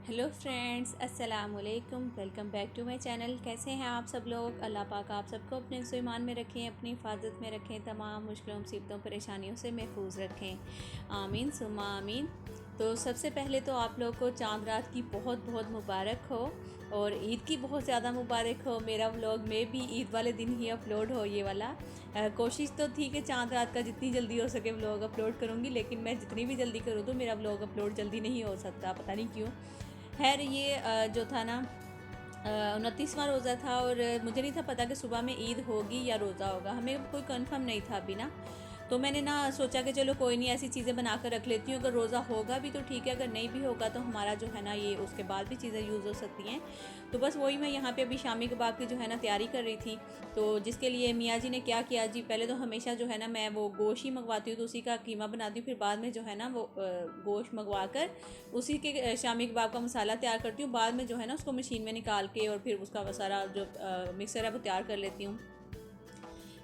Hello friends, अस्सलाम वालेकुम। Welcome back to my channel. कैसे हैं आप सब लोग? अल्लाह पाक आप सबको अपने ईमान में रखें, अपनी हिफाजत में रखें, तमाम मुश्किलों मुसीबतों परेशानियों से महफूज रखें। आमीन सुम्मा आमीन। तो सबसे पहले तो आप लोग को चांद रात की बहुत बहुत मुबारक हो और ईद की बहुत ज़्यादा मुबारक हो। मेरा व्लॉग में भी ईद वाले दिन ही अपलोड हो ये वाला। कोशिश तो थी कि चांद रात का जितनी जल्दी हो सके व्लॉग अपलोड करूँगी, लेकिन मैं जितनी भी जल्दी करूँ तो मेरा व्लॉग अपलोड जल्दी नहीं हो सकता, पता नहीं क्यों। खैर ये जो था ना 29वां रोज़ा था और मुझे नहीं था पता कि सुबह में ईद होगी या रोज़ा होगा, हमें कोई कंफर्म नहीं था अभी ना। तो मैंने ना सोचा कि चलो कोई नहीं, ऐसी चीज़ें बना कर रख लेती हूँ, अगर रोज़ा होगा भी तो ठीक है, अगर नहीं भी होगा तो हमारा जो है ना ये उसके बाद भी चीज़ें यूज़ हो सकती हैं। तो बस वही मैं यहाँ पे अभी शामी कबाब की जो है ना तैयारी कर रही थी। तो जिसके लिए मियाँ जी ने क्या किया जी, पहले तो हमेशा जो है ना मैं वो गोश्त ही मंगवाती हूँ, तो उसी का कीमा बनाती हूँ, फिर बाद में जो है ना वो गोश्त मंगवा कर उसी के शामी कबाब का मसाला तैयार करती हूँ। बाद में जो है ना उसको मशीन में निकाल के और फिर उसका सारा जो मिक्सर है वो तैयार कर लेती हूँ।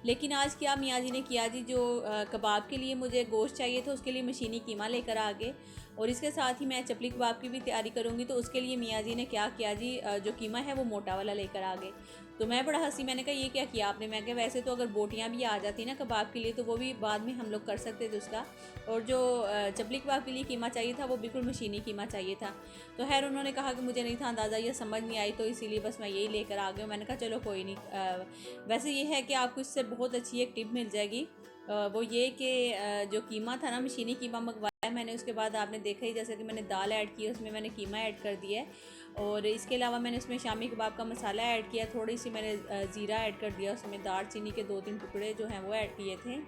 लेकिन आज क्या मियाँ जी ने किया जी, जो कबाब के लिए मुझे गोश्त चाहिए था उसके लिए मशीनी कीमा लेकर आ गए, और इसके साथ ही मैं चपली कबाब की भी तैयारी करूँगी, तो उसके लिए मियाँ जी ने क्या किया जी, जो कीमा है वो मोटा वाला लेकर आ गए। तो मैं बड़ा हंसी, मैंने कहा ये क्या किया आपने? मैं कहा वैसे तो अगर बोटियाँ भी आ जाती ना कबाब के लिए तो वो भी बाद में हम लोग कर सकते थे उसका, और जो चपली कबाब के लिए कीमा चाहिए था वो बिल्कुल मशीनी कीमा चाहिए था। तो खैर उन्होंने कहा कि मुझे नहीं था अंदाज़ा, ये समझ नहीं आई, तो इसीलिए बस मैं यही लेकर आ गई। मैंने कहा चलो कोई नहीं। वैसे ये है कि आपको इससे बहुत अच्छी एक टिप मिल जाएगी। वो ये कि जो कीमा था ना, मशीनी कीमा मंगवाया मैंने, उसके बाद आपने देखा ही जैसे कि मैंने दाल ऐड की, उसमें मैंने कीमा ऐड कर दिया है, और इसके अलावा मैंने उसमें शामी कबाब का मसाला ऐड किया, थोड़ी सी मैंने ज़ीरा ऐड कर दिया, उसमें दार चीनी के 2-3 टुकड़े जो हैं वो ऐड किए थे,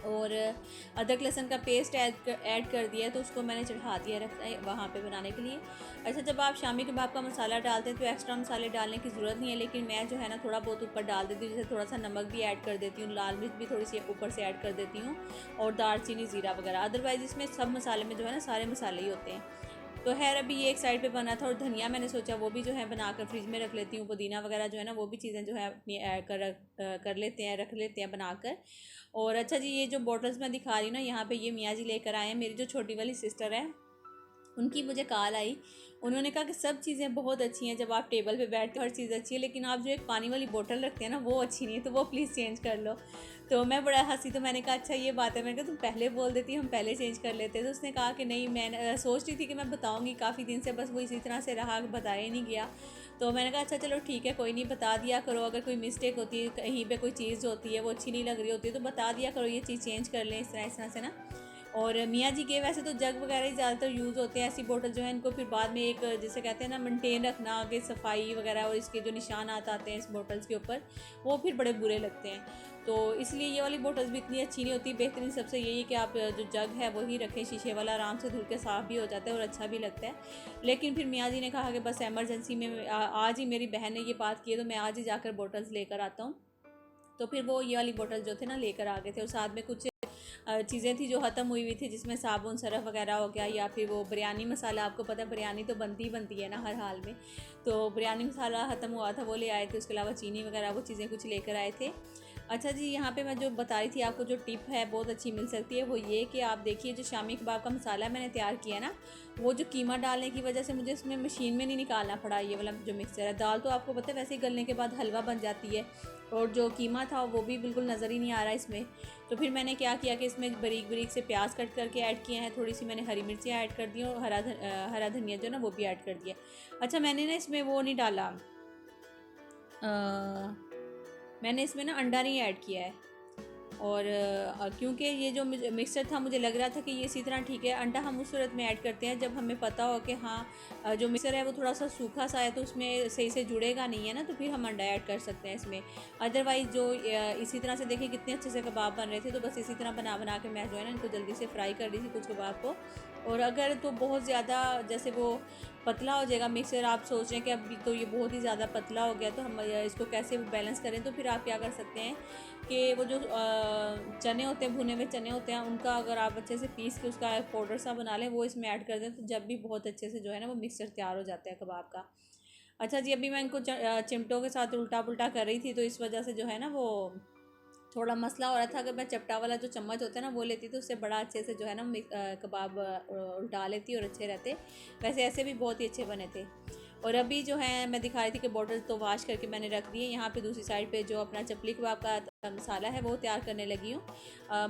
और अदरक लहसुन का पेस्ट ऐड कर दिया है, तो उसको मैंने चढ़ा दिया रखना है वहाँ पे बनाने के लिए। अच्छा, जब आप शामी कबाब का मसाला डालते हैं तो एक्स्ट्रा मसाले डालने की ज़रूरत नहीं है, लेकिन मैं जो है ना थोड़ा बहुत ऊपर डाल देती हूँ, जैसे थोड़ा सा नमक भी ऐड कर देती हूँ, लाल मिर्च भी थोड़ी सी ऊपर से ऐड कर देती हूँ, और दालचीनी ज़ीरा वगैरह। अदरवाइज़ इसमें सब मसाले में जो है ना सारे मसाले ही होते हैं। तो खैर अभी ये एक साइड पे बना था, और धनिया मैंने सोचा वो भी जो है बनाकर फ्रिज में रख लेती हूँ, पुदीना वगैरह जो है ना वो भी चीज़ें जो है अपनी ऐड कर लेते हैं, रख लेते हैं बनाकर। और अच्छा जी, ये जो बॉटल्स मैं दिखा रही हूँ ना यहाँ पे, ये मियाँ जी लेकर आए हैं। मेरी जो छोटी वाली सिस्टर है उनकी मुझे कॉल आई, उन्होंने कहा कि सब चीज़ें बहुत अच्छी हैं, जब आप टेबल पे बैठते हो हर चीज़ अच्छी है, लेकिन आप जो एक पानी वाली बोतल रखते हैं ना वो अच्छी नहीं है, तो वो प्लीज़ चेंज कर लो। तो मैं बड़ा हंसी, तो मैंने कहा अच्छा ये बात है, मैंने कहा तुम पहले बोल देती, हम पहले चेंज कर लेते। तो उसने कहा कि नहीं, मैं सोच रही थी कि मैं बताऊँगी काफ़ी दिन से, बस वो इसी तरह से रहा, बताया ही नहीं गया। तो मैंने कहा अच्छा चलो ठीक है, कोई नहीं, बता दिया करो, अगर कोई मिस्टेक होती है कहीं पे, कोई चीज़ होती है वो अच्छी नहीं लग रही होती है, तो बता दिया करो, ये चीज़ चेंज कर लें इस तरह से ना। और मियाँ जी के वैसे तो जग वगैरह ही ज़्यादातर यूज़ होते हैं, ऐसी बोतल जो है इनको फिर बाद में एक जैसे कहते हैं ना मेंटेन रखना, आगे सफाई वगैरह, और इसके जो निशानात आते हैं इस बोतल्स के ऊपर वो फिर बड़े बुरे लगते हैं। तो इसलिए ये वाली बोतल्स भी इतनी अच्छी नहीं होती। बेहतरीन सबसे यही है कि आप जो जग है वही रखें, शीशे वाला, आराम से धुल के साफ़ भी हो जाता है और अच्छा भी लगता है। लेकिन फिर मियाँ जी ने कहा कि बस एमरजेंसी में आज ही मेरी बहन ने ये बात की है, तो मैं आज ही जाकर बोटल्स लेकर आता हूँ। तो फिर वो ये वाली बोतल जो थे ना लेकर आ गए थे, और साथ में कुछ चीज़ें थी जो ख़त्म हुई हुई थी, जिसमें साबुन सरफ वगैरह हो गया, या फिर वो बिरयानी मसाला, आपको पता है बिरयानी तो बनती ही बनती है ना हर हाल में, तो बिरयानी मसाला ख़त्म हुआ था वो ले आए थे। उसके अलावा चीनी वगैरह वो चीज़ें कुछ लेकर आए थे। अच्छा जी, यहाँ पे मैं जो बता रही थी आपको, जो टिप है बहुत अच्छी मिल सकती है, वो ये कि आप देखिए जो शामी कबाब का मसाला मैंने तैयार किया ना, वो जो कीमा डालने की वजह से मुझे इसमें मशीन में नहीं निकालना पड़ा, ये वाला जो मिक्सर है। दाल तो आपको पता है वैसे ही गलने के बाद हलवा बन जाती है, और जो कीमा था वो भी बिल्कुल नज़र ही नहीं आ रहा इसमें। तो फिर मैंने क्या किया कि इसमें बारीक बारीक से प्याज कट करके ऐड किए हैं, थोड़ी सी मैंने हरी मिर्चियाँ ऐड कर दी, और हरा धनिया जो ना वो भी ऐड कर दिया। अच्छा, मैंने ना इसमें वो नहीं डाला, मैंने इसमें ना अंडा नहीं ऐड किया है, और क्योंकि ये जो मिक्सर था मुझे लग रहा था कि ये इसी तरह ठीक है। अंडा हम उस सूरत में ऐड करते हैं जब हमें पता हो कि हाँ जो मिक्सर है वो थोड़ा सा सूखा सा है, तो उसमें सही से जुड़ेगा नहीं है ना, तो फिर हम अंडा ऐड कर सकते हैं इसमें। अदरवाइज़ जो इसी तरह से देखिए कितने अच्छे से कबाब बन रहे थे, तो बस इसी तरह बना बना के मैं जो है ना इनको जल्दी से फ्राई कर दी थी कुछ कबाब को। और अगर तो बहुत ज़्यादा जैसे वो पतला हो जाएगा मिक्सर, आप सोच रहे हैं कि अभी तो ये बहुत ही ज़्यादा पतला हो गया, तो हम इसको कैसे बैलेंस करें, तो फिर आप क्या कर सकते हैं कि वो जो चने होते हैं, भुने हुए चने होते हैं, उनका अगर आप अच्छे से पीस के उसका पाउडर सा बना लें, वो इसमें ऐड कर दें, तो जब भी बहुत अच्छे से जो है ना वो मिक्सचर तैयार हो जाता है कबाब का। अच्छा जी, अभी मैं इनको चिमटों के साथ उल्टा पुल्टा कर रही थी, तो इस वजह से जो है ना वो थोड़ा मसला हो रहा था। अगर मैं चपटा वाला जो चम्मच होता है ना वो लेती तो उससे बड़ा अच्छे से जो है ना कबाब उल्टा लेती और अच्छे रहते। वैसे ऐसे भी बहुत ही अच्छे बने थे। और अभी जो है मैं दिखा रही थी कि बॉटल तो वॉश करके मैंने रख दी है। यहाँ पे दूसरी साइड पे जो अपना चपली कबाब का मसाला है वो तैयार करने लगी हूँ।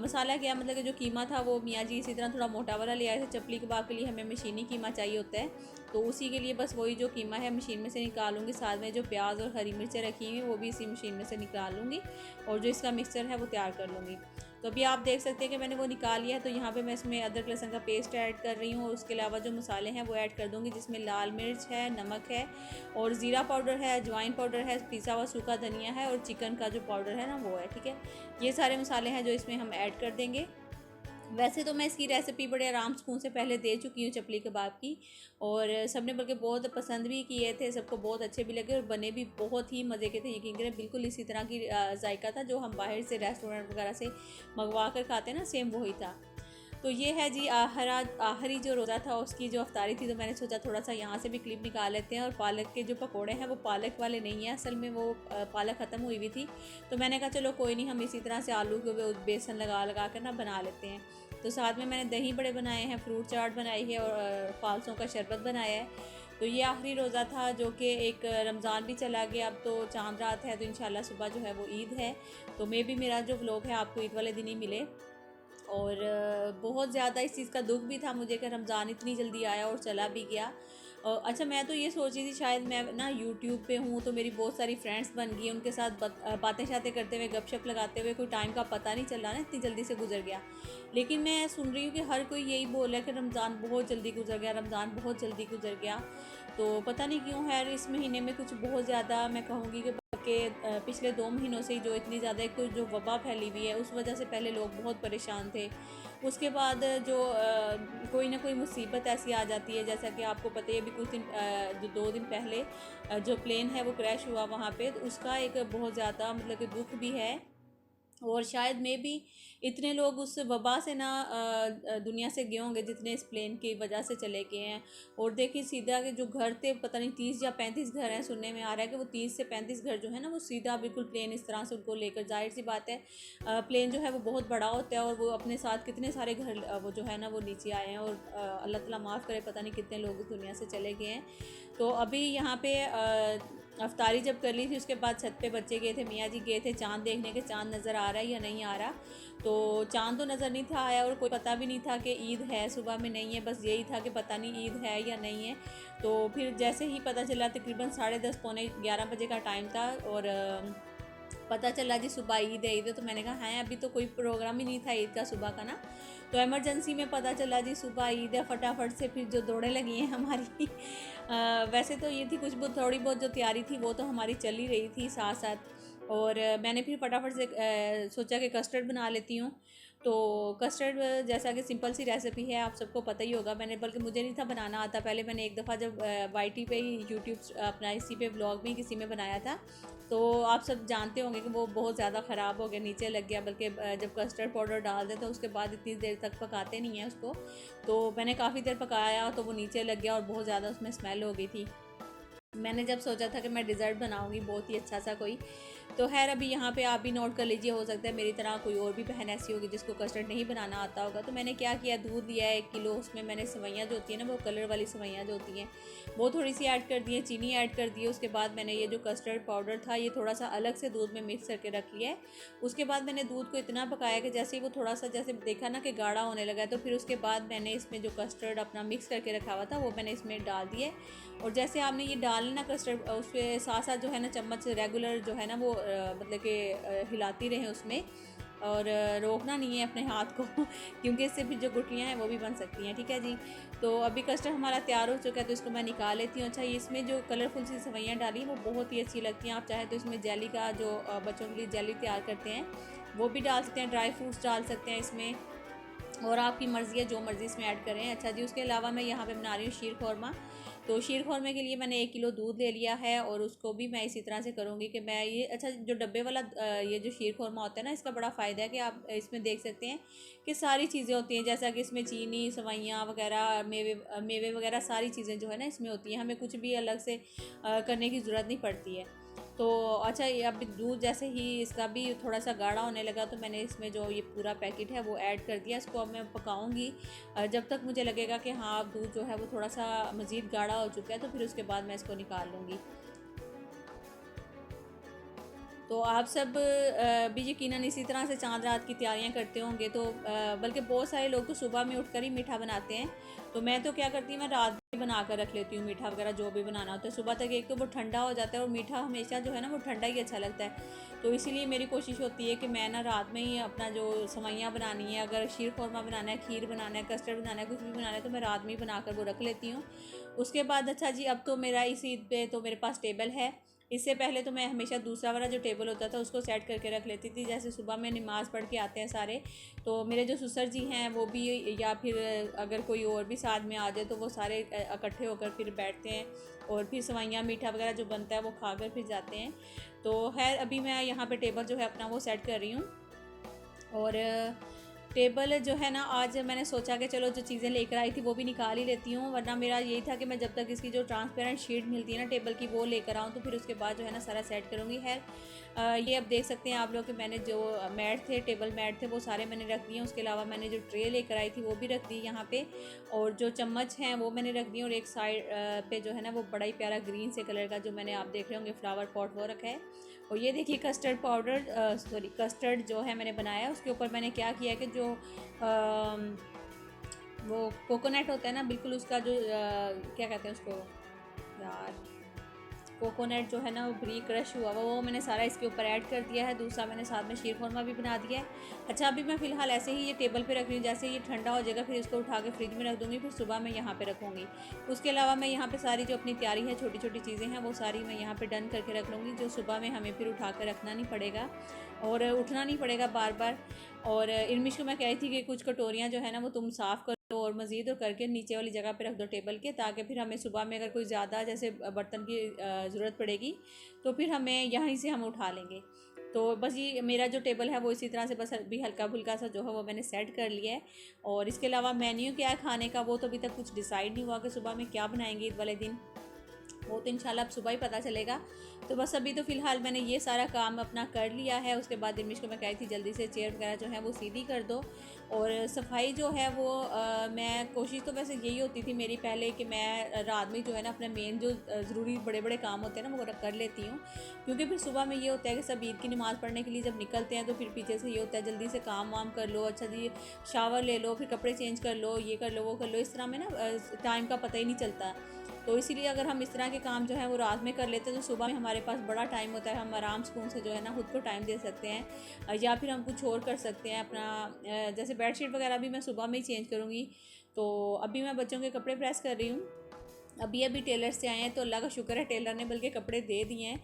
मसाला क्या मतलब कि जो कीमा था वो मियाँ जी इसी तरह थोड़ा मोटा वाला ले आए थे। चपली कबाब के लिए हमें मशीनी कीमा चाहिए होता है, तो उसी के लिए बस वही जो कीमा है मशीन में से निकालूंगी। साथ में जो प्याज और हरी मिर्चें रखी हुई वो भी इसी मशीन में से निकाल लूँगी और जो इसका मिक्सचर है वो तैयार कर लूँगी। तो अभी आप देख सकते हैं कि मैंने वो निकाल लिया है। तो यहाँ पे मैं इसमें अदरक लहसुन का पेस्ट ऐड कर रही हूँ और उसके अलावा जो मसाले हैं वो ऐड कर दूँगी, जिसमें लाल मिर्च है, नमक है और ज़ीरा पाउडर है, अजवाइन पाउडर है, पिसा हुआ सूखा धनिया है और चिकन का जो पाउडर है ना वो है। ठीक है, ये सारे मसाले हैं जो इसमें हम ऐड कर देंगे। वैसे तो मैं इसकी रेसिपी बड़े आराम सुकून से पहले दे चुकी हूँ चपली कबाब की, और सबने बल्कि बहुत पसंद भी किए थे, सबको बहुत अच्छे भी लगे और बने भी बहुत ही मज़े के थे। यकीन करें बिल्कुल इसी तरह की जायका था जो हम बाहर से रेस्टोरेंट वगैरह से मंगवा कर खाते हैं ना, सेम वही था। तो ये है जी आखिरी जो रोज़ा था उसकी जो अफ्तारी थी। तो मैंने सोचा थोड़ा सा यहाँ से भी क्लिप निकाल लेते हैं। और पालक के जो पकोड़े हैं वो पालक वाले नहीं हैं, असल में वो पालक ख़त्म हुई हुई थी। तो मैंने कहा चलो कोई नहीं, हम इसी तरह से आलू के बेसन लगा लगा कर ना बना लेते हैं। तो साथ में मैंने दही बड़े बनाए हैं, फ्रूट चाट बनाई है और फालसों का शरबत बनाया है। तो ये आखिरी रोज़ा था जो कि एक रमज़ान भी चला गया, अब तो चांद रात है, तो इंशाल्लाह सुबह जो है वो ईद है। तो मे भी मेरा जो व्लॉग है आपको ईद वाले दिन ही मिले। और बहुत ज़्यादा इस चीज़ का दुख भी था मुझे कि रमज़ान इतनी जल्दी आया और चला भी गया। अच्छा, मैं तो ये सोच रही थी शायद मैं ना यूट्यूब पे हूँ तो मेरी बहुत सारी फ्रेंड्स बन गई, उनके साथ बातें शातें करते हुए गपशप लगाते हुए कोई टाइम का पता नहीं चल रहा ना, इतनी जल्दी से गुजर गया। लेकिन मैं सुन रही हूँ कि हर कोई यही बोल रहा है कि रमज़ान बहुत जल्दी गुजर गया, रमज़ान बहुत जल्दी गुजर गया। तो पता नहीं क्यों है इस महीने में कुछ बहुत ज़्यादा मैं कहूँगी कि पिछले 2 महीनों से ही जो इतनी ज़्यादा एक तो जो वबा फैली हुई है उस वजह से पहले लोग बहुत परेशान थे। उसके बाद जो कोई ना कोई मुसीबत ऐसी आ जाती है, जैसा कि आपको पता ही अभी कुछ दिन 2 दिन पहले जो प्लेन है वो क्रैश हुआ वहाँ पे, तो उसका एक बहुत ज़्यादा मतलब कि दुख भी है। और शायद में भी इतने लोग उस वबा से ना दुनिया से गए होंगे जितने इस प्लेन की वजह से चले गए हैं। और देखिए सीधा के जो घर थे पता नहीं 30 या 35 घर हैं, सुनने में आ रहा है कि वो 30 से 35 घर जो है ना वो सीधा बिल्कुल प्लेन इस तरह से उनको लेकर, जाहिर सी बात है प्लेन जो है वो बहुत बड़ा होता है और वो अपने साथ कितने सारे घर वो जो है ना वो नीचे आए हैं। और अल्लाह ताला माफ़ करे पता नहीं कितने लोग इस दुनिया से चले गए हैं। तो अभी यहाँ पे अफ्तारी जब कर ली थी उसके बाद छत पे बच्चे गए थे, मियाँ जी गए थे चांद देखने के, चांद नज़र आ रहा है या नहीं आ रहा। तो चांद तो नज़र नहीं था आया और कोई पता भी नहीं था कि ईद है, सुबह में नहीं है, बस यही था कि पता नहीं ईद है या नहीं है। तो फिर जैसे ही पता चला तकरीबन 10:30 पौने 11 बजे का टाइम था और पता चला जी सुबह ईद है। तो मैंने कहा है अभी तो कोई प्रोग्राम ही नहीं था ईद का सुबह का ना। तो इमरजेंसी में पता चला जी सुबह ईद है, फटाफट से फिर जो दौड़े लगी हैं हमारी वैसे तो ये थी कुछ बहुत थोड़ी बहुत जो तैयारी थी वो तो हमारी चल ही रही थी साथ साथ। और मैंने फिर फटाफट से सोचा कि कस्टर्ड बना लेती हूँ। तो कस्टर्ड जैसा कि सिंपल सी रेसिपी है, आप सबको पता ही होगा। मैंने बल्कि मुझे नहीं था बनाना आता, पहले मैंने एक दफ़ा जब YT पे ही यूट्यूब अपना इसी पे ब्लॉग में किसी में बनाया था, तो आप सब जानते होंगे कि वो बहुत ज़्यादा ख़राब हो गया, नीचे लग गया। बल्कि जब कस्टर्ड पाउडर डाल दें तो उसके बाद इतनी देर तक पकाते नहीं हैं उसको, तो मैंने काफ़ी देर पकाया तो वो नीचे लग गया और बहुत ज़्यादा उसमें स्मेल हो गई थी। मैंने जब सोचा था कि मैं डिज़र्ट बनाऊंगी बहुत ही अच्छा सा कोई, तो खैर अभी यहाँ पे आप भी नोट कर लीजिए, हो सकता है मेरी तरह कोई और भी बहन ऐसी होगी जिसको कस्टर्ड नहीं बनाना आता होगा। तो मैंने क्या किया, दूध लिया है 1 किलो, उसमें मैंने सवैयाँ जो होती हैं ना वो कलर वाली सवैयाँ जो होती हैं वो थोड़ी सी ऐड कर दी है, चीनी ऐड कर दी है। उसके बाद मैंने ये जो कस्टर्ड पाउडर था ये थोड़ा सा अलग से दूध में मिक्स करके रख लिया है। उसके बाद मैंने दूध को इतना पकाया कि जैसे ही वो थोड़ा सा जैसे देखा ना कि गाढ़ा होने लगा, तो फिर उसके बाद मैंने इसमें जो कस्टर्ड अपना मिक्स करके रखा हुआ था वो मैंने इसमें डाल दिया। और जैसे आपने ये डालना ना कस्टर्ड, उसके साथ साथ जो है ना चम्मच रेगुलर जो है ना वो मतलब कि हिलाती रहें उसमें, और रोकना नहीं है अपने हाथ को क्योंकि इससे फिर जो गुठलियाँ हैं वो भी बन सकती हैं। ठीक है जी, तो अभी कस्टर्ड हमारा तैयार हो चुका है तो इसको मैं निकाल लेती हूँ। अच्छा, इसमें जो कलरफुल सी सवैयाँ डाली वो बहुत ही अच्छी लगती हैं। आप चाहे तो इसमें जेली का जो बच्चों के लिए जेली तैयार करते हैं वो भी डाल सकते हैं, ड्राई फ्रूट्स डाल सकते हैं इसमें, और आपकी मर्ज़ी है जो मर्ज़ी इसमें ऐड करें। अच्छा जी, उसके अलावा मैं यहाँ पे बना रही हूँ शीर खौरमा। तो शीर खौरमे के लिए मैंने 1 किलो दूध ले लिया है और उसको भी मैं इसी तरह से करूँगी कि मैं ये, अच्छा जो डब्बे वाला ये जो शीर खौरमा होता है ना, इसका बड़ा फ़ायदा है कि आप इसमें देख सकते हैं कि सारी चीज़ें होती हैं, जैसा कि इसमें चीनी, सवैयाँ वगैरह, मेवे वगैरह सारी चीज़ें जो है ना इसमें होती हैं, हमें कुछ भी अलग से करने की ज़रूरत नहीं पड़ती है। तो अच्छा, ये अभी दूध जैसे ही इसका भी थोड़ा सा गाढ़ा होने लगा तो मैंने इसमें जो ये पूरा पैकेट है वो ऐड कर दिया। इसको अब मैं पकाऊंगी जब तक मुझे लगेगा कि हाँ अब दूध जो है वो थोड़ा सा मज़ीद गाढ़ा हो चुका है, तो फिर उसके बाद मैं इसको निकाल लूँगी। तो आप सब भी यकीनन इसी तरह से चांद रात की तैयारियां करते होंगे। तो बल्कि बहुत सारे लोग तो सुबह में उठकर ही मीठा बनाते हैं। तो मैं तो क्या करती हूँ, मैं रात में बना कर रख लेती हूँ मीठा वगैरह जो भी बनाना होता है। सुबह तक एक तो वो ठंडा हो जाता है, और मीठा हमेशा जो है ना वो ठंडा ही अच्छा लगता है। तो इसीलिए मेरी कोशिश होती है कि मैं ना रात में ही अपना जो सवैयाँ बनानी है, अगर शीर खुरमा बनाना है, खीर बनाना है, कस्टर्ड बनाना है, कुछ भी बनाना है, तो मैं रात में ही बना कर वो रख लेती हूँ। उसके बाद अच्छा जी, अब तो मेरा इस ईद पे तो मेरे पास टेबल है। इससे पहले तो मैं हमेशा दूसरा वाला जो टेबल होता था उसको सेट करके रख लेती थी। जैसे सुबह में नमाज़ पढ़ के आते हैं सारे, तो मेरे जो ससुर जी हैं वो भी, या फिर अगर कोई और भी साथ में आ जाए तो वो सारे इकट्ठे होकर फिर बैठते हैं, और फिर सवैयाँ मीठा वगैरह जो बनता है वो खाकर फिर जाते हैं। तो खैर अभी मैं यहाँ पे टेबल जो है अपना वो सेट कर रही हूँ। और टेबल जो है ना, आज मैंने सोचा कि चलो जो चीज़ें लेकर आई थी वो भी निकाल ही लेती हूँ, वरना मेरा यही था कि मैं जब तक इसकी जो ट्रांसपेरेंट शीट मिलती है ना टेबल की वो लेकर आऊँ, तो फिर उसके बाद जो है ना सारा सेट करूँगी। खैर ये अब देख सकते हैं आप लोग कि मैंने जो मैट थे, टेबल मैट थे, वो सारे मैंने रख दिए। उसके अलावा मैंने जो ट्रे लेकर आई थी वो भी रख दी यहाँ पे, और जो चम्मच हैं वो मैंने रख दिए। और एक साइड पे जो है ना वो बड़ा ही प्यारा ग्रीन से कलर का जो मैंने, आप देख रहे होंगे, फ्लावर पॉट वो रखा है। और ये देखिए कस्टर्ड पाउडर, सॉरी कस्टर्ड जो है मैंने बनाया, उसके ऊपर मैंने क्या किया कि जो वो कोकोनट होता है ना, बिल्कुल उसका जो क्या कहते हैं उसको यार, कोकोनट जो है ना वो बारीक क्रश हुआ वो मैंने सारा इसके ऊपर ऐड कर दिया है। दूसरा मैंने साथ में शीर खुरमा भी बना दिया है। अच्छा, अभी मैं फ़िलहाल ऐसे ही ये टेबल पे रख रही हूँ, जैसे ये ठंडा हो जाएगा फिर इसको उठा के फ्रिज में रख दूँगी, फिर सुबह मैं यहाँ पे रखूँगी। उसके अलावा मैं यहाँ पे सारी जो अपनी तैयारी है, छोटी छोटी चीज़ें हैं, वो सारी मैं यहाँ पे डन करके रख लूँगी, जो सुबह में हमें फिर उठा कर रखना नहीं पड़ेगा और उठना नहीं पड़ेगा बार बार। और इर्मिश को मैं कह रही थी कि कुछ कटोरियाँ जो है ना वो तुम साफ़ करो और मज़ीद और करके नीचे वाली जगह पे रख दो टेबल के, ताकि फिर हमें सुबह में अगर कोई ज़्यादा जैसे बर्तन की ज़रूरत पड़ेगी तो फिर हमें यहीं से हम उठा लेंगे। तो बस ये मेरा जो टेबल है वो इसी तरह से बस अभी हल्का फुल्का सा जो है वो मैंने सेट कर लिया है। और इसके अलावा मेन्यू क्या है खाने का, वो तो अभी तक कुछ डिसाइड नहीं हुआ कि सुबह में क्या बनाएंगे ईद वाले दिन, वो तो इंशाल्लाह अब सुबह ही पता चलेगा। तो बस अभी तो फ़िलहाल मैंने ये सारा काम अपना कर लिया है। उसके बाद दिमिश को मैं कही थी जल्दी से चेयर वगैरह जो है वो सीधी कर दो, और सफाई जो है वो मैं कोशिश तो वैसे यही होती थी मेरी पहले कि मैं रात में जो है ना अपने मेन जो ज़रूरी बड़े बड़े काम होते हैं ना वो कर लेती हूँ, क्योंकि फिर सुबह में ये होता है कि सब ईद की नमाज़ पढ़ने के लिए जब निकलते हैं तो फिर पीछे से ये होता है जल्दी से काम वाम कर लो, अच्छा जी शावर ले लो, फिर कपड़े चेंज कर लो, ये कर लो वो कर लो, इस तरह में ना टाइम का पता ही नहीं चलता। तो इसीलिए अगर हम इस तरह के काम जो है वो रात में कर लेते हैं तो सुबह में हमारे पास बड़ा टाइम होता है, हम आराम सुकून से जो है ना खुद को टाइम दे सकते हैं, या फिर हम कुछ और कर सकते हैं अपना। जैसे बेडशीट वगैरह भी मैं सुबह में ही चेंज करूँगी। तो अभी मैं बच्चों के कपड़े प्रेस कर रही हूँ। अभी अभी टेलर से आए हैं तो अल्लाह का शुक्र है टेलर ने बल्कि कपड़े दे दिए हैं।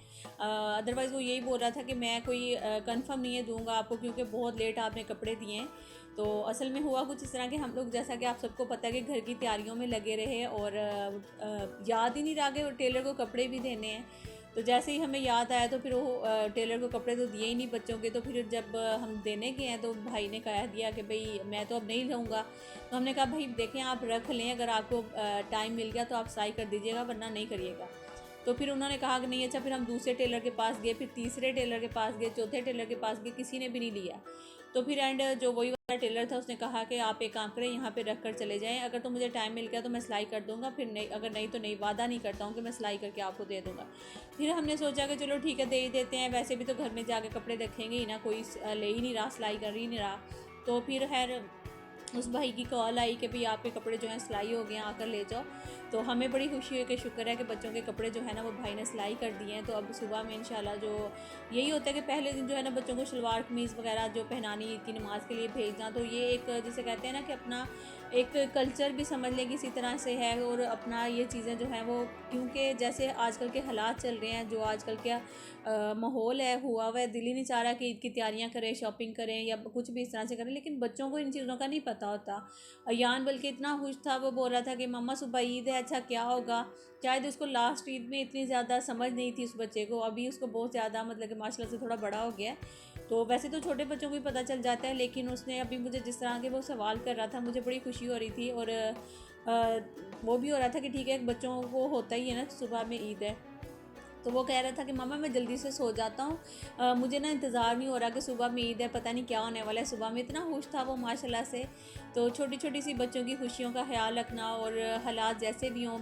अदरवाइज़ वो यही बोल रहा था कि मैं कोई कंफर्म नहीं है दूंगा आपको, क्योंकि बहुत लेट आपने कपड़े दिए हैं। तो असल में हुआ कुछ इस तरह कि हम लोग, जैसा कि आप सबको पता है कि घर की तैयारियों में लगे रहे, और याद ही नहीं रहा कि टेलर को कपड़े भी देने हैं। तो जैसे ही हमें याद आया तो फिर वो टेलर को कपड़े तो दिए ही नहीं बच्चों के। तो फिर जब हम देने गए हैं तो भाई ने कह दिया कि भाई मैं तो अब नहीं लूँगा। तो हमने कहा भाई देखें आप रख लें, अगर आपको टाइम मिल गया तो आप सिलाई कर दीजिएगा, वरना नहीं करिएगा। तो फिर उन्होंने कहा कि नहीं। अच्छा, फिर हम दूसरे टेलर के पास गए, फिर तीसरे टेलर के पास गए, चौथे टेलर के पास गए, किसी ने भी नहीं लिया। तो फिर एंड जो वही वाला टेलर था उसने कहा कि आप एक काम करें, यहाँ पे रख कर चले जाएं, अगर तो मुझे टाइम मिल गया तो मैं सिलाई कर दूँगा, फिर नहीं, अगर नहीं तो नहीं, वादा नहीं करता हूँ कि मैं सिलाई करके आपको दे दूँगा। फिर हमने सोचा कि चलो ठीक है दे ही देते हैं, वैसे भी तो घर में जाके कपड़े रखेंगे ही ना, कोई ले ही नहीं रहा, सिलाई कर ही नहीं रहा। तो फिर खैर उस भाई की कॉल आई कि भाई आपके कपड़े जो हैं सिलाई हो गए हैं, आकर ले जाओ। तो हमें बड़ी खुशी हुई कि शुक्र है कि बच्चों के कपड़े जो है ना वो भाई ने सिलाई कर दिए हैं। तो अब सुबह में इंशाल्लाह जो यही होता है कि पहले दिन जो है ना बच्चों को शलवार कमीज़ वगैरह जो पहनानी ईद की नमाज़ के लिए भेजना, तो ये एक जिसे कहते हैं ना कि अपना एक कल्चर भी समझ लें किसी तरह से है। और अपना ये चीज़ें जो हैं वो, क्योंकि जैसे आजकल के हालात चल रहे हैं, जो आजकल क्या माहौल है हुआ हुआ है, दिल ही नहीं चाह रहा कि ईद की तैयारियां करें, शॉपिंग करें या कुछ भी इस तरह से करें, लेकिन बच्चों को इन चीज़ों का नहीं पता होता। अयान बल्कि इतना खुश था, वो बोल रहा था कि मम्मा सुबह ईद है, अच्छा क्या होगा। शायद उसको लास्ट ईद में इतनी ज़्यादा समझ नहीं थी उस बच्चे को, अभी उसको बहुत ज़्यादा मतलब कि माशाल्लाह से थोड़ा बड़ा हो गया है। तो वैसे तो छोटे बच्चों को भी पता चल जाता है, लेकिन उसने अभी मुझे जिस तरह के वो सवाल कर रहा था मुझे बड़ी खुशी हो रही थी। और वो भी हो रहा था कि ठीक है बच्चों को होता ही है ना सुबह में ईद है। तो वो कह रहा था कि मम्मा मैं जल्दी से सो जाता हूँ, मुझे ना इंतज़ार नहीं हो रहा कि सुबह में ईद है, पता नहीं क्या होने वाला है सुबह में। इतना खुश था वो माशाल्लाह से। तो छोटी छोटी सी बच्चों की खुशियों का ख्याल रखना, और हालात जैसे भी हों,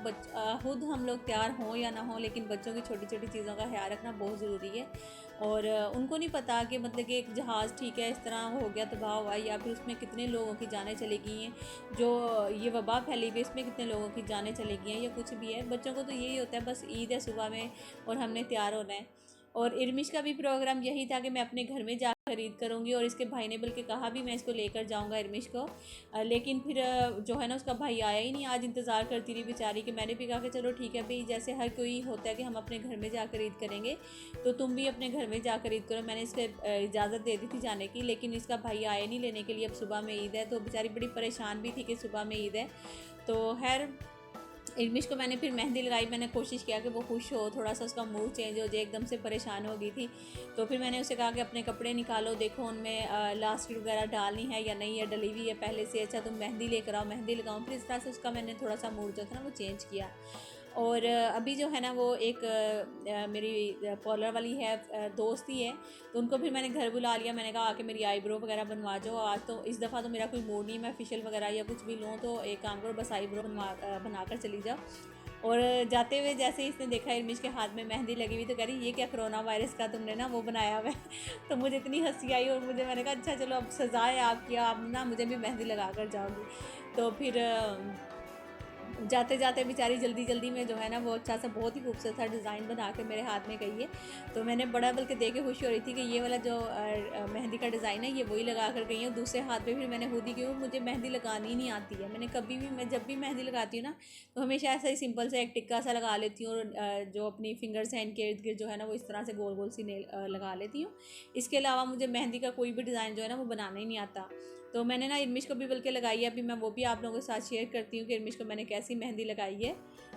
खुद हम लोग तैयार हों या ना हों, लेकिन बच्चों की छोटी छोटी चीज़ों का ख्याल रखना बहुत ज़रूरी है। और उनको नहीं पता कि मतलब कि एक जहाज़ ठीक है इस तरह हो गया, तबाह हुआ, या फिर उसमें कितने लोगों की जानें चली गई हैं, जो ये वबा फैली हुई है इसमें कितने लोगों की जानें चली गई हैं, या कुछ भी है। बच्चों को तो यही होता है बस ईद है सुबह में और हमने तैयार होना है। और इरमिश का भी प्रोग्राम यही था कि मैं अपने घर में जा खरीद करूँगी, और इसके भाई ने बल्कि कहा भी मैं इसको लेकर जाऊँगा इरमिश को। लेकिन फिर जो है ना उसका भाई आया ही नहीं। आज इंतज़ार करती रही बेचारी, कि मैंने भी कहा कि चलो ठीक है भाई, जैसे हर कोई होता है कि हम अपने घर में जा खरीद करेंगे, तो तुम भी अपने घर में जा खरीद करो। मैंने इसको इजाज़त दे दी थी जाने की, लेकिन इसका भाई आया नहीं लेने के लिए। अब सुबह में ईद है, तो बेचारी बड़ी परेशान भी थी कि सुबह में ईद है। तो खैर इर्मिश को मैंने फिर मेहंदी लगाई। मैंने कोशिश किया कि वो खुश हो, थोड़ा सा उसका मूड चेंज हो जाए, एकदम से परेशान हो गई थी। तो फिर मैंने उसे कहा कि अपने कपड़े निकालो, देखो उनमें लास्टिक वगैरह डालनी है या नहीं, है डली हुई है पहले से, अच्छा तुम मेहंदी लेकर आओ, मेहंदी लगाऊँ। फिर इस तरह से उसका मैंने थोड़ा सा मूड जो था ना वो चेंज किया। और अभी जो है ना वो एक मेरी पार्लर वाली है, दोस्त ही है, तो उनको फिर मैंने घर बुला लिया। मैंने कहा आके मेरी आईब्रो वगैरह बनवा जाओ। आज तो इस दफ़ा तो मेरा कोई मूड नहीं, मैं फेशियल वगैरह या कुछ भी लूँ, तो एक काम करो बस आईब्रो बना कर चली जाओ। और जाते हुए जैसे ही इसने देखा इरमिश के हाथ में मेहंदी लगी हुई, तो कह रही ये क्या कोरोना वायरस का तुमने ना वो बनाया हुआ है। तो मुझे इतनी हंसी आई, और मैंने कहा अच्छा चलो अब सज़ा है आपकी, आप ना मुझे भी मेहंदी लगा कर जाओगी। तो फिर जाते जाते बेचारी जल्दी जल्दी में जो है ना वो अच्छा सा बहुत ही खूबसूरत सा डिज़ाइन बना के मेरे हाथ में गई है। तो मैंने बड़ा बल्कि देख के खुशी हो रही थी कि ये वाला जो मेहंदी का डिज़ाइन है ये वही लगा कर गई है। दूसरे हाथ पे फिर मैंने खुद ही, क्यों मुझे मेहंदी लगानी ही नहीं आती है। मैंने कभी भी, मैं जब भी मेहंदी लगाती हूँ ना, तो हमेशा ऐसा ही सिंपल से एक टिक्का सा लगा लेती हूँ, और जो अपनी फिंगर्स हैं इनके इर्द गिर्द जो है ना वो इस तरह से गोल गोल सी नेल लगा लेती हूँ। इसके अलावा मुझे मेहंदी का कोई भी डिज़ाइन जो है ना वो बनाना ही नहीं आता। तो मैंने ना इरमिश को भी बल्कि लगाई है, अभी मैं वो भी आप लोगों के साथ शेयर करती हूँ कि इरमिश को मैंने कैसी मेहंदी लगाई है।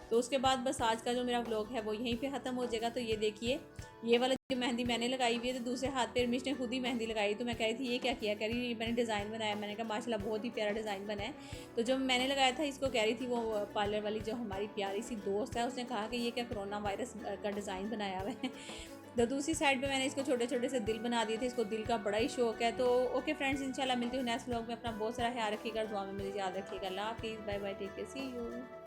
तो उसके बाद बस आज का जो मेरा व्लॉग है वो यहीं पे ख़त्म हो जाएगा। तो ये देखिए, ये वाला जो मेहंदी मैंने लगाई हुई है, तो दूसरे हाथ पे इरमिश ने खुद ही मेहंदी लगाई। तो मैं कह रही थी ये क्या किया, कह रही मैंने डिज़ाइन बनाया। मैंने कहा माशाल्लाह बहुत ही प्यारा डिज़ाइन बना है। तो जो मैंने लगाया था इसको कह रही थी वो पार्लर वाली जो हमारी प्यारी सी दोस्त है, उसने कहा कि ये क्या कोरोना वायरस का डिज़ाइन बनाया हुआ है। तो दूसरी साइड पे मैंने इसको छोटे छोटे से दिल बना दिए थे। इसको दिल का बड़ा ही शौक है। तो ओके फ्रेंड्स, इंशाल्लाह मिलती हूँ नेक्स्ट व्लॉग में। अपना बहुत सारा ख्याल रखिएगा, दुआ में मुझे याद रखिएगा। अल्लाह हाफिज़, bye bye, take care, see you.